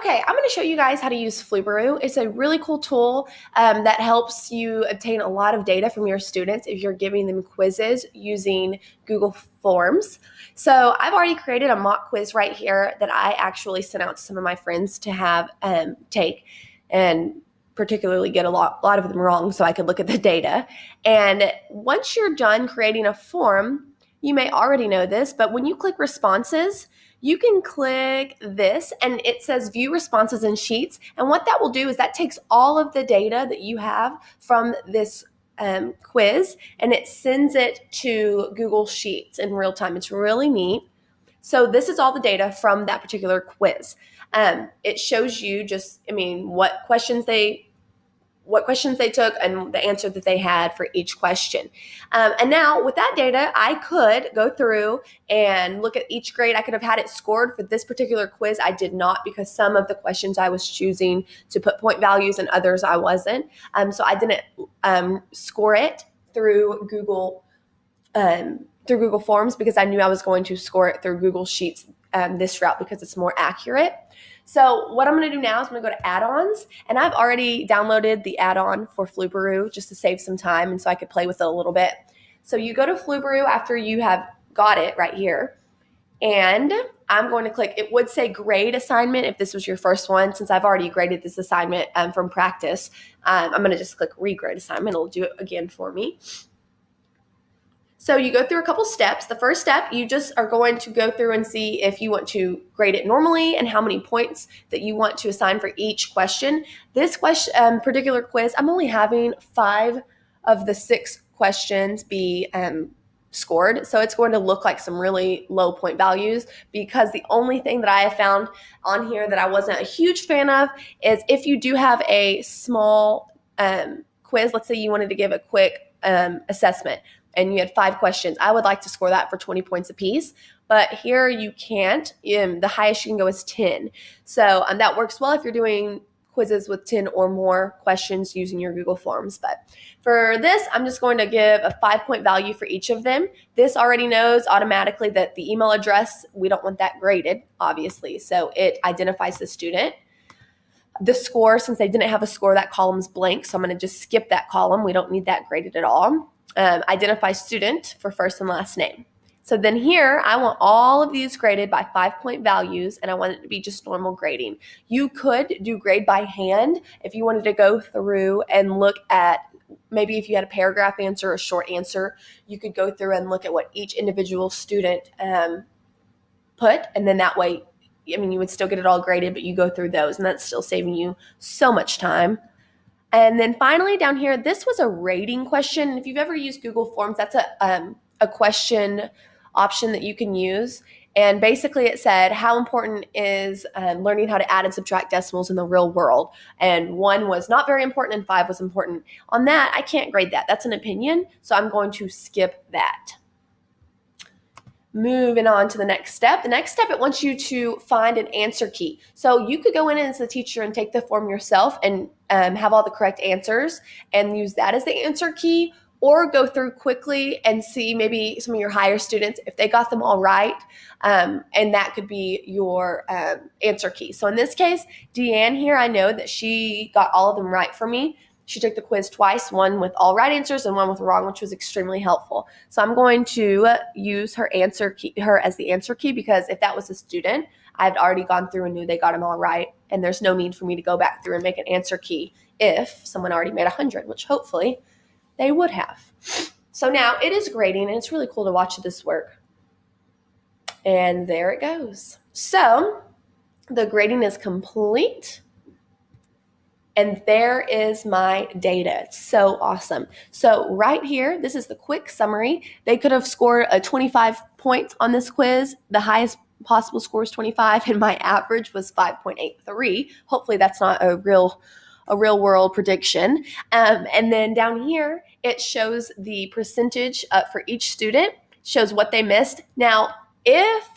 Okay, I'm going to show you guys how to use Flubaroo. It's a really cool tool that helps you obtain a lot of data from your students if you're giving them quizzes using Google Forms. So I've already created a mock quiz right here that I actually sent out to some of my friends to have take, and particularly get a lot of them wrong so I could look at the data. And once you're done creating a form, you may already know this, but when you click responses, you can click this and it says view responses in sheets. And what that will do is that takes all of the data that you have from this quiz and it sends it to Google Sheets in real time. It's really neat. So this is all the data from that particular quiz. It shows you what questions they took and the answer that they had for each question. And now with that data, I could go through and look at each grade. I could have had it scored for this particular quiz. I did not, because some of the questions I was choosing to put point values and others I wasn't. So I didn't score it through Google Forms because I knew I was going to score it through Google Sheets this route because it's more accurate. So what I'm going to do now is I'm going to go to add-ons, and I've already downloaded the add-on for Flubaroo just to save some time and so I could play with it a little bit. So you go to Flubaroo after you have got it right here, and I'm going to click, it would say grade assignment if this was your first one. Since I've already graded this assignment from practice, I'm going to just click regrade assignment. It'll do it again for me. So you go through a couple steps. The first step, you just are going to go through and see if you want to grade it normally and how many points that you want to assign for each question. This particular quiz, I'm only having 5 of the 6 questions be scored. So it's going to look like some really low point values, because the only thing that I have found on here that I wasn't a huge fan of is if you do have a small quiz, let's say you wanted to give a quick assessment, and you had 5 questions, I would like to score that for 20 points apiece. But here you can't. The highest you can go is 10. So that works well if you're doing quizzes with 10 or more questions using your Google Forms. But for this, I'm just going to give a 5-point value for each of them. This already knows automatically that the email address, we don't want that graded, obviously. So it identifies the student. The score, since they didn't have a score, that column's blank. So I'm going to just skip that column. We don't need that graded at all. Identify student for first and last name. So then here, I want all of these graded by 5-point values, and I want it to be just normal grading. You could do grade by hand if you wanted to go through and look at, maybe if you had a paragraph answer or a short answer, you could go through and look at what each individual student put, and then that way, you would still get it all graded, but you go through those, and that's still saving you so much time. And then finally down here, this was a rating question. If you've ever used Google Forms, that's a question option that you can use. And basically it said, how important is learning how to add and subtract decimals in the real world? And 1 was not very important and 5 was important. On that, I can't grade that. That's an opinion. So I'm going to skip that. Moving on to the next step. The next step, it wants you to find an answer key. So you could go in as the teacher and take the form yourself and have all the correct answers and use that as the answer key, or go through quickly and see maybe some of your higher students if they got them all right, and that could be your answer key. So in this case, Deanne here, I know that she got all of them right for me. She took the quiz twice, one with all right answers and one with wrong, which was extremely helpful. So I'm going to use her as the answer key, because if that was a student, I've already gone through and knew they got them all right, and there's no need for me to go back through and make an answer key if someone already made 100, which hopefully they would have. So now it is grading, and it's really cool to watch this work. And there it goes. So the grading is complete. And there is my data. It's so awesome. So right here, this is the quick summary. They could have scored a 25 points on this quiz. The highest possible score is 25, and my average was 5.83. Hopefully that's not a real world prediction. And then down here, it shows the percentage for each student, shows what they missed. Now, if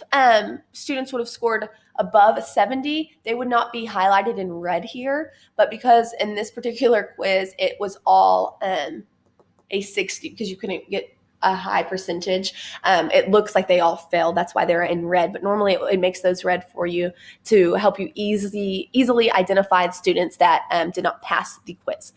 students would have scored above a 70, they would not be highlighted in red here. But because in this particular quiz, it was all a 60, because you couldn't get a high percentage. It looks like they all failed. That's why they're in red, but normally it makes those red for you to help you easily identify the students that did not pass the quiz.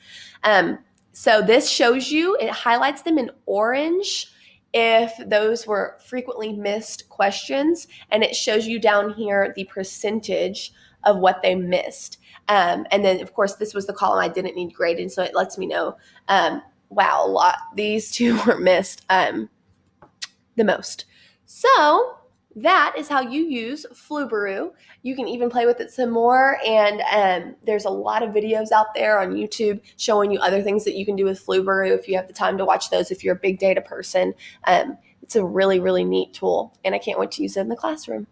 So this shows you, it highlights them in orange if those were frequently missed questions, and it shows you down here the percentage of what they missed. And then, of course, this was the column I didn't need graded, so it lets me know, wow, a lot. These two were missed the most. So that is how you use Flubaroo. You can even play with it some more, and there's a lot of videos out there on YouTube showing you other things that you can do with Flubaroo if you have the time to watch those, if you're a big data person. It's a really, really neat tool, and I can't wait to use it in the classroom.